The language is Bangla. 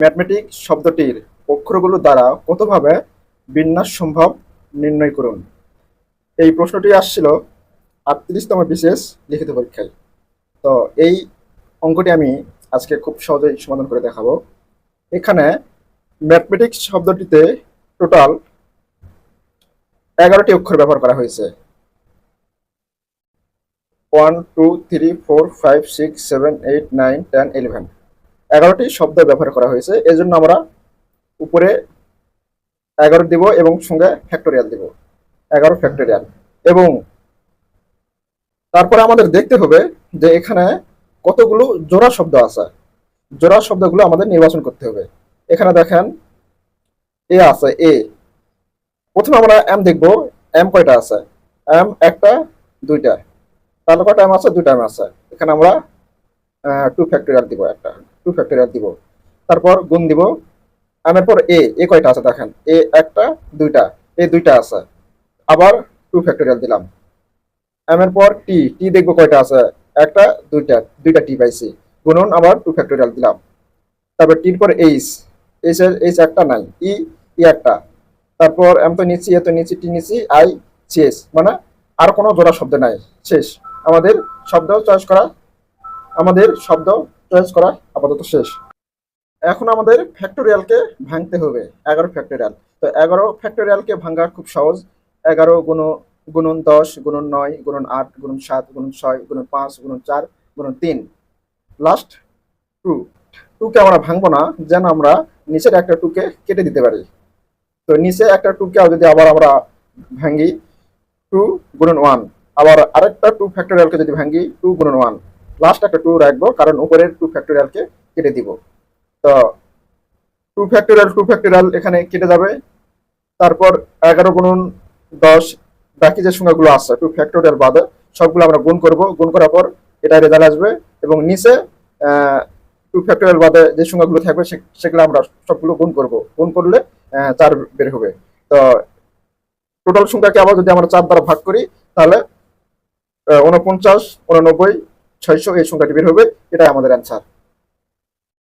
ম্যাথমেটিক শব্দটির অক্ষরগুলো দ্বারা কতভাবে বিন্যাস সম্ভব নির্ণয় করুন। এই প্রশ্নটি আসছিল 38তম বিশেষ লিখিত পরীক্ষায়। তো এই অঙ্কটি আমি আজকে খুব সহজেই সমাধান করে দেখাবো। এখানে ম্যাথমেটিক্স শব্দটিতে টোটাল 11টি অক্ষর ব্যবহার করা হয়েছে। 1 2 3 4 5 6 7 8 9 10 11 11টি শব্দ ব্যবহার করা হয়েছে। এজন্য আমরা উপরে 11 দিব এবং সঙ্গে ফ্যাক্টোরিয়াল দিব, 11 ফ্যাক্টোরিয়াল। এবং তারপরে আমাদের দেখতে হবে যে এখানে কতগুলো জোড়া শব্দ আছে। জোড়া শব্দগুলো আমাদের নির্বাচন করতে হবে। এখানে দেখেন এ আছে, এ। প্রথমে আমরা এম দেখব, এম কয়টা আছে। এম একটা, দুইটা। তাহলে কয়টা এম আছে? দুইটা এম আছে। এখানে আমরা 2 ফ্যাক্টোরিয়াল দিব, একটা 2 ফ্যাক্টোরিয়াল দিব। তারপর গুণ দিব। এম এর পর এ কয়টা আছে দেখেন, এ একটা, দুইটা, এ দুইটা আছে। আবার 2 ফ্যাক্টোরিয়াল দিলাম। এম এর পর টি দেখবো কয়টা আছে, একটা, দুইটা টি পাইছি, গুণন আবার 2 ফ্যাক্টোরিয়াল দিলাম। তারপর টির পর এইচ একটা নাই, ই একটা। তারপর এম তো নিচ্ছি, এ তো নিচ্ছি, টি নিচ্ছি, আই শেষ। মানে আর কোনো জোড়া শব্দ নাই, শেষ। আমাদের শব্দ চয়েস করা আপাতত শেষ। এখন আমাদের ফ্যাক্টোরিয়ালকে ভাঙতে হবে, 11 ফ্যাক্টোরিয়াল। তো 11 ফ্যাক্টোরিয়ালকে ভাঙা খুব সহজ। 11 গুণন 10 গুণন 9 গুণন 8 গুণন 7 গুণন 6 গুণন 5 গুণন 4 গুণন 3 লাস্ট 2 কে আমরা ভাঙবো না, যেন আমরা নিচের একটা 2 কে কেটে দিতে পারি। তো নিচে একটা 2 কে যদি আবার আমরা ভাঙি 2 গুণন 1, আবার আরেকটা 2 ফ্যাক্টোরিয়ালকে যদি ভাঙি 2 গুণন 1, লাস্ট একটা 2 রাখবো, কারণ উপরের 2 ফ্যাক্টোরিয়ালকে কেটে দিব। তো 2 ফ্যাক্টোরিয়াল এখানে কেটে যাবে। তারপর 11 গুণন 10, বাকি যে সংখ্যাগুলো আছে 2 ফ্যাক্টোরিয়াল বাদে সবগুলো আমরা গুণ করব। গুণ করার পর এটা রেজাল্ট আসবে এবং নিচে 2 ফ্যাক্টোরিয়াল বাদে যে সংখ্যাগুলো থাকবে সেগুলো আমরা সবগুলো গুণ করব। গুণ করলে 4 বের হবে। তো টোটাল সংখ্যাকে আবার যদি আমরা 4 দ্বারা ভাগ করি, তাহলে 49, 89, 600 এই সংখ্যাটি বের হবে। এটাই আমাদের অ্যান্সার।